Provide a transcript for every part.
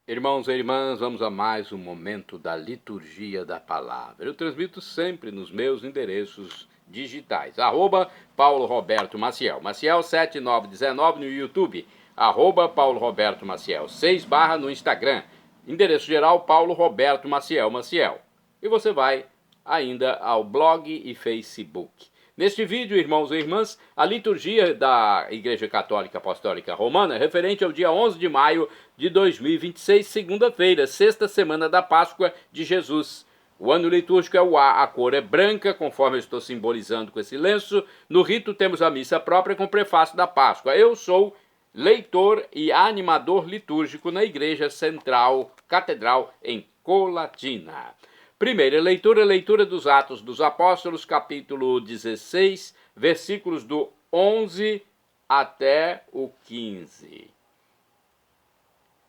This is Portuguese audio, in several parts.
Irmãos e irmãs, vamos a mais um momento da liturgia da palavra. Eu transmito sempre nos meus endereços digitais. Paulo Roberto Maciel. Maciel 7919 no YouTube. Paulo Roberto Maciel 6 no Instagram. Endereço geral Paulo Roberto Maciel Maciel. E você vai ainda ao blog e Facebook. Neste vídeo, irmãos e irmãs, a liturgia da Igreja Católica Apostólica Romana, referente ao dia 11 de maio de 2026, segunda-feira, sexta semana da Páscoa de Jesus. O ano litúrgico é o A, a cor é branca, conforme eu estou simbolizando com esse lenço. No rito temos a missa própria com o prefácio da Páscoa. Eu sou leitor e animador litúrgico na Igreja Central Catedral em Colatina. Primeira leitura dos Atos dos Apóstolos, capítulo 16, versículos do 11 até o 15.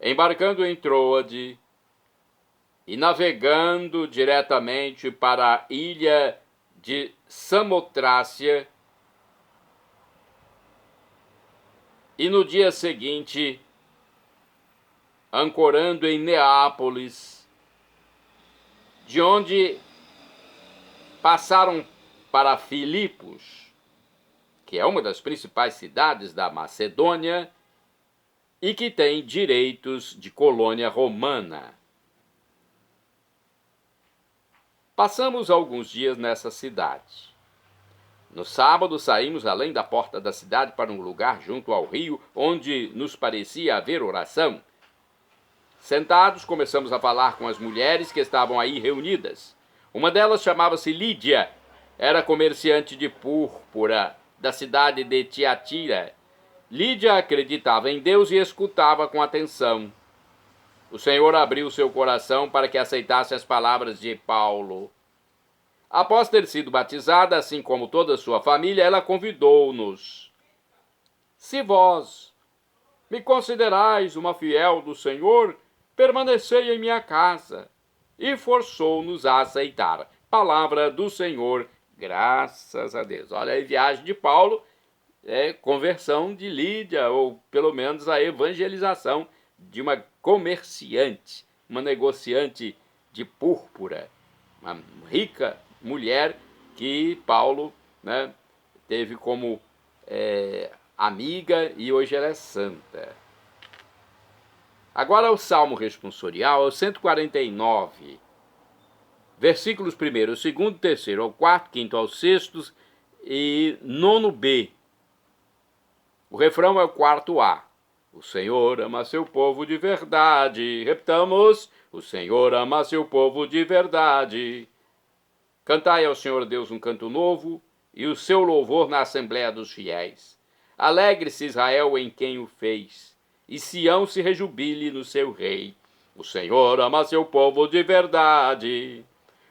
Embarcando em Troade e navegando diretamente para a ilha de Samotrácia, e no dia seguinte, ancorando em Neápolis, de onde passaram para Filipos, que é uma das principais cidades da Macedônia e que tem direitos de colônia romana. Passamos alguns dias nessa cidade. No sábado saímos além da porta da cidade para um lugar junto ao rio, onde nos parecia haver oração. Sentados, começamos a falar com as mulheres que estavam aí reunidas. Uma delas chamava-se Lídia, era comerciante de púrpura da cidade de Tiatira. Lídia acreditava em Deus e escutava com atenção. O Senhor abriu seu coração para que aceitasse as palavras de Paulo. Após ter sido batizada, assim como toda a sua família, ela convidou-nos. Se vós me considerais uma fiel do Senhor, permanecei em minha casa. E forçou-nos a aceitar. Palavra do Senhor, graças a Deus. Olha aí, viagem de Paulo, conversão de Lídia, ou pelo menos a evangelização de uma comerciante, uma negociante de púrpura, uma rica mulher que Paulo, teve como amiga e hoje ela é santa. Agora o Salmo responsorial é o 149, versículos 1º, 2º, 3º, ao 4º, 5º, ao 6º e 9b. O refrão é o 4a. O Senhor ama seu povo de verdade. Repetamos, o Senhor ama seu povo de verdade. Cantai ao Senhor Deus um canto novo e o seu louvor na Assembleia dos Fiéis. Alegre-se Israel em quem o fez. E Sião se rejubile no seu rei. O Senhor ama seu povo de verdade.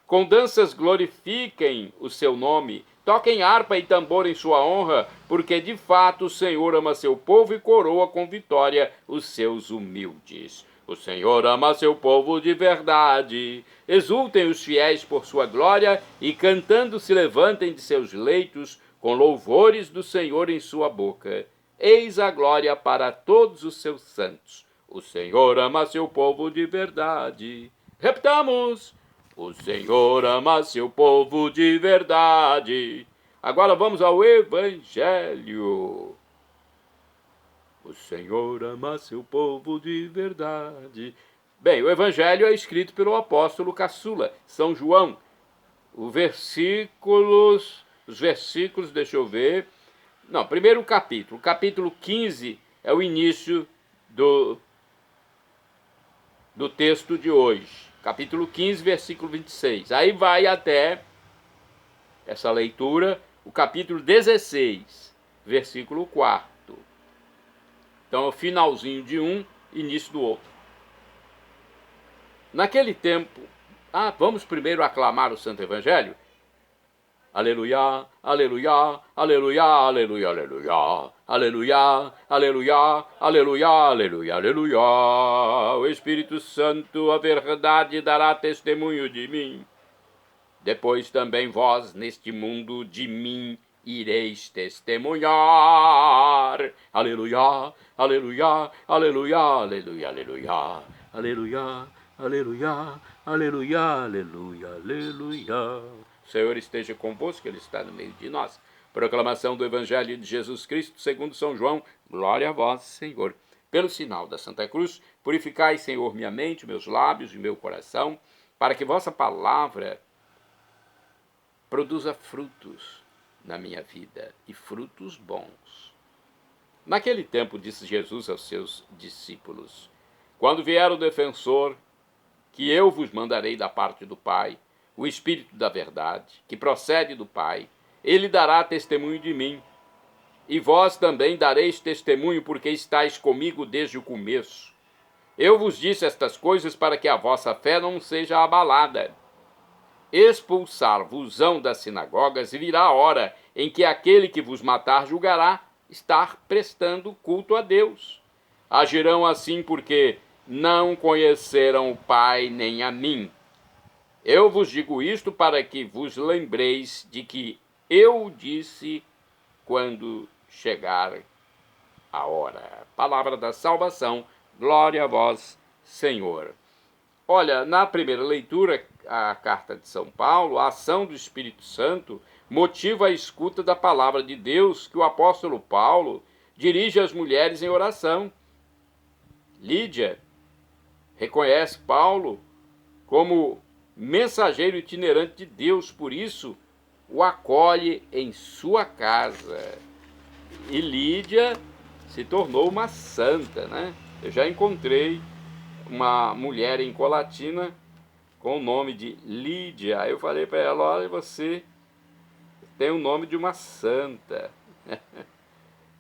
Com danças glorifiquem o seu nome. Toquem harpa e tambor em sua honra, porque de fato o Senhor ama seu povo e coroa com vitória os seus humildes. O Senhor ama seu povo de verdade. Exultem os fiéis por sua glória e cantando se levantem de seus leitos com louvores do Senhor em sua boca. Eis a glória para todos os seus santos. O Senhor ama seu povo de verdade. Repetamos. O Senhor ama seu povo de verdade. Agora vamos ao Evangelho. O Senhor ama seu povo de verdade. Bem, o Evangelho é escrito pelo apóstolo caçula, São João. Os versículos, deixa eu ver. Não, primeiro o capítulo 15 é o início do texto de hoje. Capítulo 15, versículo 26. Aí vai até essa leitura, o capítulo 16, versículo 4. Então é o finalzinho de um, início do outro. Naquele tempo, vamos primeiro aclamar o Santo Evangelho? Aleluia, aleluia, aleluia, aleluia, aleluia, aleluia, aleluia, aleluia, aleluia, aleluia. O Espírito Santo, a verdade, dará testemunho de mim. Depois também vós, neste mundo, de mim ireis testemunhar. Aleluia, aleluia, aleluia, aleluia, aleluia. aleluia, aleluia, aleluia, aleluia, aleluia. O Senhor esteja convosco, Ele está no meio de nós. Proclamação do Evangelho de Jesus Cristo segundo São João. Glória a vós, Senhor. Pelo sinal da Santa Cruz, purificai, Senhor, minha mente, meus lábios e meu coração, para que vossa palavra produza frutos na minha vida, e frutos bons. Naquele tempo disse Jesus aos seus discípulos: quando vier o defensor, que eu vos mandarei da parte do Pai, o Espírito da verdade, que procede do Pai, ele dará testemunho de mim. E vós também dareis testemunho, porque estáis comigo desde o começo. Eu vos disse estas coisas para que a vossa fé não seja abalada. Expulsar-vos-ão das sinagogas, e virá a hora em que aquele que vos matar julgará estar prestando culto a Deus. Agirão assim porque não conheceram o Pai nem a mim. Eu vos digo isto para que vos lembreis de que eu disse quando chegar a hora. Palavra da salvação, glória a vós, Senhor. Olha, na primeira leitura, a carta de São Paulo, a ação do Espírito Santo motiva a escuta da palavra de Deus que o apóstolo Paulo dirige às mulheres em oração. Lídia reconhece Paulo como mensageiro itinerante de Deus, por isso o acolhe em sua casa. E Lídia se tornou uma santa, né? Eu já encontrei uma mulher em Colatina com o nome de Lídia. Aí eu falei para ela: olha, você tem o nome de uma santa.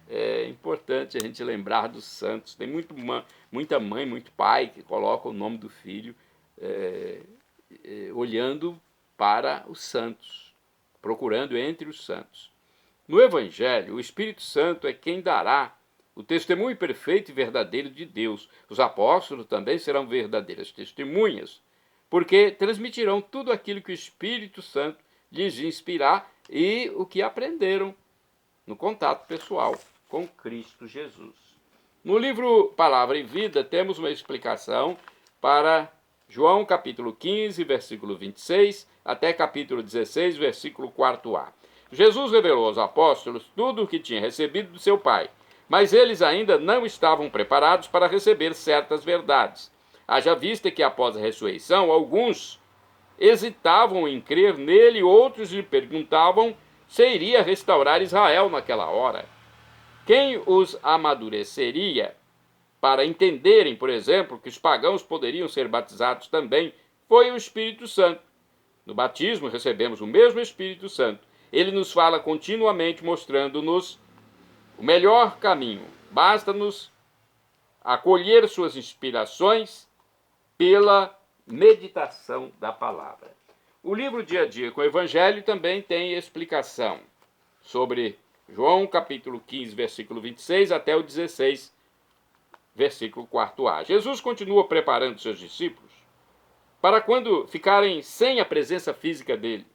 É importante a gente lembrar dos santos. Tem muita mãe, muito pai que coloca o nome do filho olhando para os santos, procurando entre os santos. No Evangelho, o Espírito Santo é quem dará o testemunho perfeito e verdadeiro de Deus. Os apóstolos também serão verdadeiras testemunhas, porque transmitirão tudo aquilo que o Espírito Santo lhes inspirar e o que aprenderam no contato pessoal com Cristo Jesus. No livro Palavra e Vida, temos uma explicação para João capítulo 15, versículo 26, até capítulo 16, versículo 4a. Jesus revelou aos apóstolos tudo o que tinha recebido do seu Pai, mas eles ainda não estavam preparados para receber certas verdades. Haja vista que após a ressurreição, alguns hesitavam em crer nele, outros lhe perguntavam se iria restaurar Israel naquela hora. Quem os amadureceria para entenderem, por exemplo, que os pagãos poderiam ser batizados também, foi o Espírito Santo. No batismo recebemos o mesmo Espírito Santo. Ele nos fala continuamente, mostrando-nos o melhor caminho. Basta-nos acolher suas inspirações pela meditação da palavra. O livro Dia a Dia com o Evangelho também tem explicação sobre João capítulo 15, versículo 26 até o 16, versículo 4a. Jesus continua preparando seus discípulos para quando ficarem sem a presença física dele.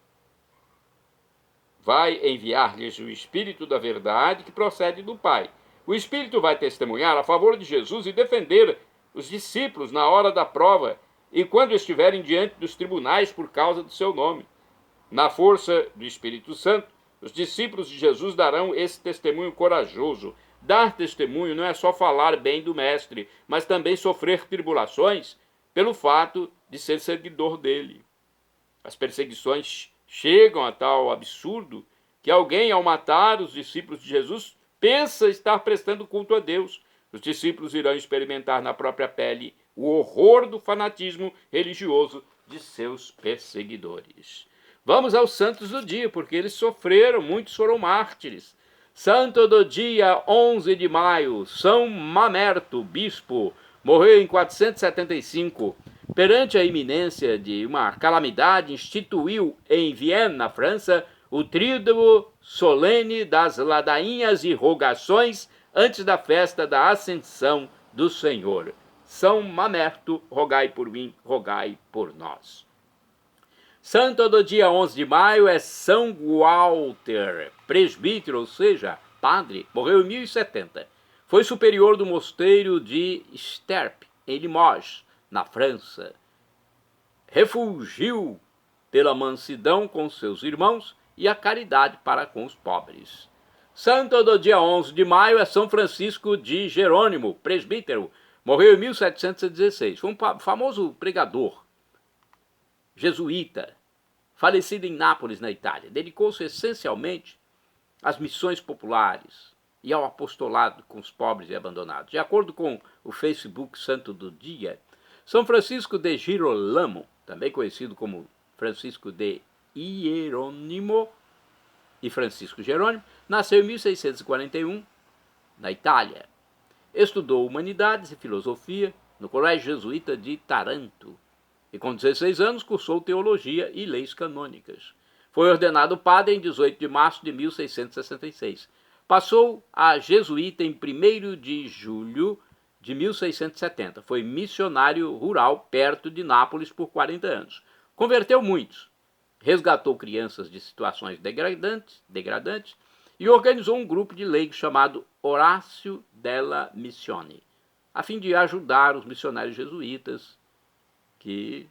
Vai enviar-lhes o Espírito da verdade que procede do Pai. O Espírito vai testemunhar a favor de Jesus e defender os discípulos na hora da prova e quando estiverem diante dos tribunais por causa do seu nome. Na força do Espírito Santo, os discípulos de Jesus darão esse testemunho corajoso. Dar testemunho não é só falar bem do Mestre, mas também sofrer tribulações pelo fato de ser seguidor dele. As perseguições chegam a tal absurdo que alguém, ao matar os discípulos de Jesus, pensa estar prestando culto a Deus. Os discípulos irão experimentar na própria pele o horror do fanatismo religioso de seus perseguidores. Vamos aos santos do dia, porque eles sofreram, muitos foram mártires. Santo do dia 11 de maio, São Mamerto, bispo, morreu em 475. Perante a iminência de uma calamidade, instituiu em Viena, na França, o tríduo solene das ladainhas e rogações antes da festa da Ascensão do Senhor. São Mamerto, rogai por mim, rogai por nós. Santo do dia 11 de maio é São Walter, presbítero, ou seja, padre, morreu em 1070. Foi superior do mosteiro de Sterp, em Limoges, na França. Refugiu pela mansidão com seus irmãos e a caridade para com os pobres. Santo do dia 11 de maio é São Francisco de Jerônimo, presbítero. Morreu em 1716. Foi um famoso pregador jesuíta, falecido em Nápoles, na Itália. Dedicou-se essencialmente às missões populares e ao apostolado com os pobres e abandonados. De acordo com o Facebook Santo do Dia, São Francisco de Girolamo, também conhecido como Francisco de Hierônimo e Francisco Jerônimo, nasceu em 1641, na Itália. Estudou Humanidades e Filosofia no Colégio Jesuíta de Taranto e, com 16 anos, cursou Teologia e Leis Canônicas. Foi ordenado padre em 18 de março de 1666. Passou a jesuíta em 1º de julho de 1670. Foi missionário rural perto de Nápoles por 40 anos. Converteu muitos, resgatou crianças de situações degradantes e organizou um grupo de leigos chamado Horácio della Missione, a fim de ajudar os missionários jesuítas que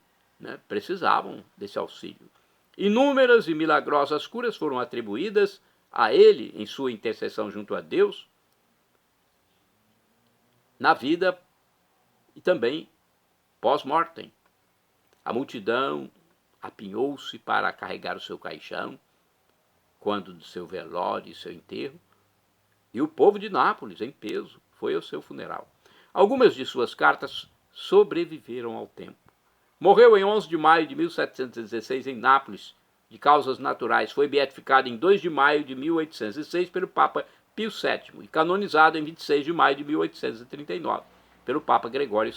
precisavam desse auxílio. Inúmeras e milagrosas curas foram atribuídas a ele em sua intercessão junto a Deus, na vida e também pós-mortem. A multidão apinhou-se para carregar o seu caixão, quando do seu velório e seu enterro, e o povo de Nápoles, em peso, foi ao seu funeral. Algumas de suas cartas sobreviveram ao tempo. Morreu em 11 de maio de 1716 em Nápoles, de causas naturais. Foi beatificado em 2 de maio de 1806 pelo Papa Pio VII e canonizado em 26 de maio de 1839 pelo Papa Gregório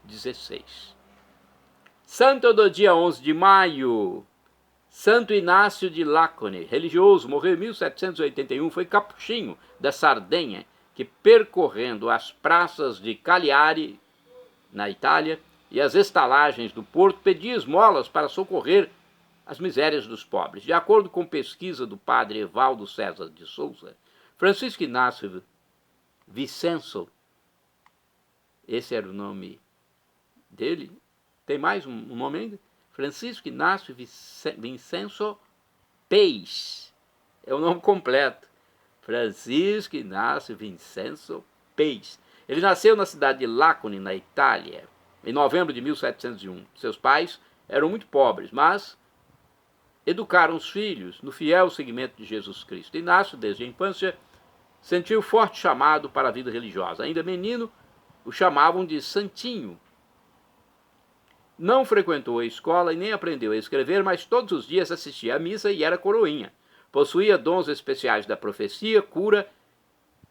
XVI. Santo do dia 11 de maio, Santo Inácio de Lácone, religioso, morreu em 1781, foi capuchinho da Sardenha, que percorrendo as praças de Cagliari, na Itália, e as estalagens do porto, pedia esmolas para socorrer as misérias dos pobres. De acordo com pesquisa do padre Evaldo César de Souza, Francisco Inácio Vicenzo, esse era o nome dele, tem mais um nome ainda? Francisco Inácio Vicenzo Peix, é o nome completo. Francisco Inácio Vicenzo Peix. Ele nasceu na cidade de Lácone, na Itália, em novembro de 1701. Seus pais eram muito pobres, mas educaram os filhos no fiel seguimento de Jesus Cristo. Inácio, desde a infância, sentiu forte chamado para a vida religiosa. Ainda menino, o chamavam de Santinho. Não frequentou a escola e nem aprendeu a escrever, mas todos os dias assistia à missa e era coroinha. Possuía dons especiais da profecia, cura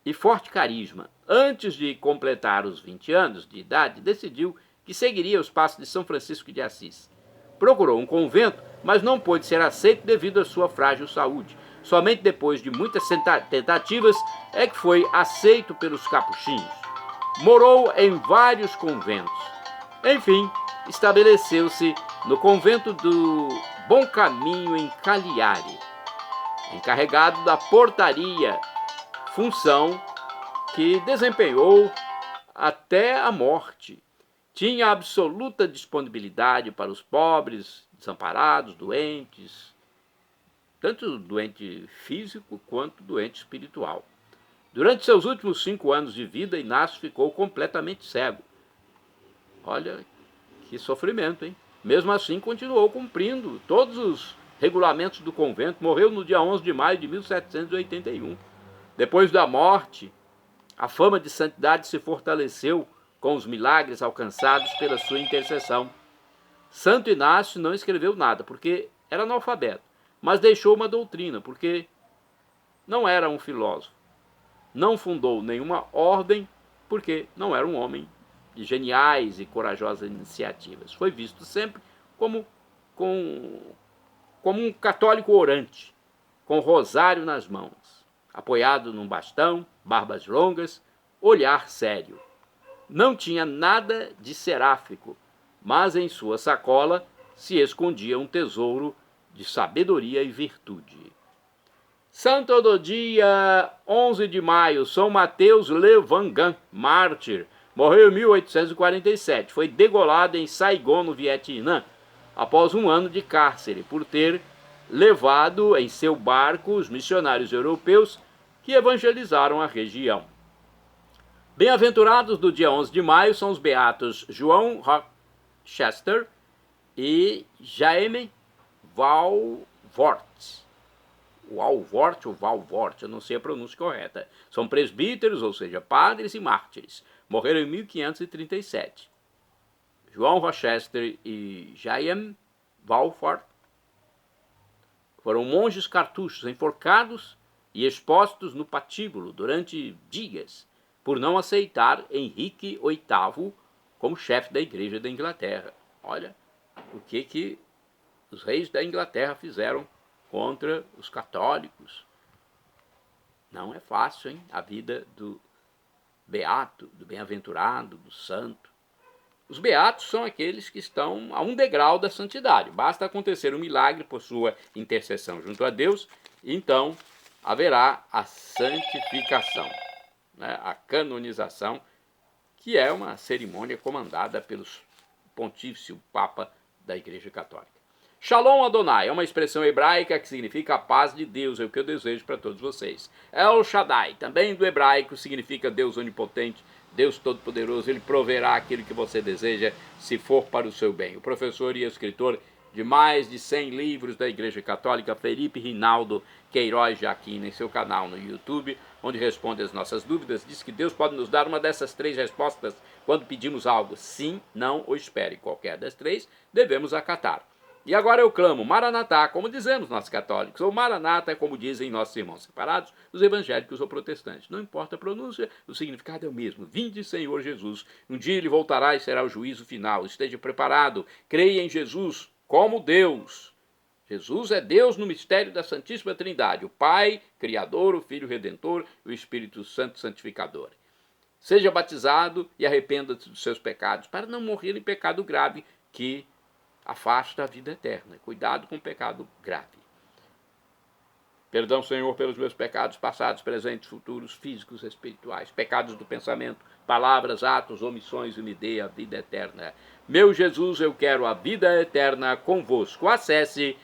e forte carisma. Antes de completar os 20 anos de idade, decidiu que seguiria os passos de São Francisco de Assis. Procurou um convento, mas não pôde ser aceito devido à sua frágil saúde. Somente depois de muitas tentativas é que foi aceito pelos capuchinhos. Morou em vários conventos. Enfim, estabeleceu-se no convento do Bom Caminho em Cagliari, encarregado da portaria, função que desempenhou até a morte. Tinha absoluta disponibilidade para os pobres, desamparados, doentes, tanto doente físico quanto doente espiritual. Durante seus últimos 5 anos de vida, Inácio ficou completamente cego. Olha que sofrimento, hein? Mesmo assim, continuou cumprindo todos os regulamentos do convento. Morreu no dia 11 de maio de 1781. Depois da morte, a fama de santidade se fortaleceu com os milagres alcançados pela sua intercessão. Santo Inácio não escreveu nada, porque era analfabeto, mas deixou uma doutrina, porque não era um filósofo. Não fundou nenhuma ordem, porque não era um homem de geniais e corajosas iniciativas. Foi visto sempre como um católico orante, com rosário nas mãos, apoiado num bastão, barbas longas, olhar sério. Não tinha nada de seráfico, mas em sua sacola se escondia um tesouro de sabedoria e virtude. Santo do dia 11 de maio, São Mateus Levangan, mártir, Morreu em 1847. Foi degolado em Saigon, no Vietnã, após um ano de cárcere, por ter levado em seu barco os missionários europeus que evangelizaram a região. Bem-aventurados do dia 11 de maio são os beatos João Rochester e Jaime Walvort. Walvort ou Valvort, eu não sei a pronúncia correta. São presbíteros, ou seja, padres e mártires. Morreram em 1537. João Rochester e Jaime Walfort foram monges cartuchos enforcados e expostos no patíbulo durante dias por não aceitar Henrique VIII como chefe da Igreja da Inglaterra. Olha o que os reis da Inglaterra fizeram contra os católicos. Não é fácil, hein? A vida do beato, do bem-aventurado, do santo. Os beatos são aqueles que estão a um degrau da santidade. Basta acontecer um milagre por sua intercessão junto a Deus, e então haverá a santificação, né? A canonização, que é uma cerimônia comandada pelo pontífice, o Papa da Igreja Católica. Shalom Adonai é uma expressão hebraica que significa a paz de Deus, é o que eu desejo para todos vocês. El Shaddai, também do hebraico, significa Deus onipotente, Deus Todo-Poderoso. Ele proverá aquilo que você deseja, se for para o seu bem. O professor e escritor de mais de 100 livros da Igreja Católica, Felipe Rinaldo Queiroz de Aquino, em seu canal no YouTube, onde responde as nossas dúvidas, diz que Deus pode nos dar uma dessas 3 respostas quando pedimos algo: sim, não ou espere. Qualquer das 3 devemos acatar. E agora eu clamo, Maranatá, como dizemos nós católicos, ou Maranata, como dizem nossos irmãos separados, os evangélicos ou protestantes. Não importa a pronúncia, o significado é o mesmo. Vinde, Senhor Jesus. Um dia ele voltará e será o juízo final. Esteja preparado. Creia em Jesus como Deus. Jesus é Deus no mistério da Santíssima Trindade, o Pai, Criador, o Filho Redentor e o Espírito Santo Santificador. Seja batizado e arrependa-se dos seus pecados, para não morrer em pecado grave que afasta a vida eterna. Cuidado com o pecado grave. Perdão, Senhor, pelos meus pecados passados, presentes, futuros, físicos, espirituais, pecados do pensamento, palavras, atos, omissões, e me dê a vida eterna. Meu Jesus, eu quero a vida eterna convosco. Acesse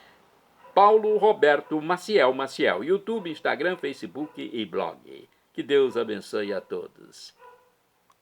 Paulo Roberto Maciel, YouTube, Instagram, Facebook e blog. Que Deus abençoe a todos.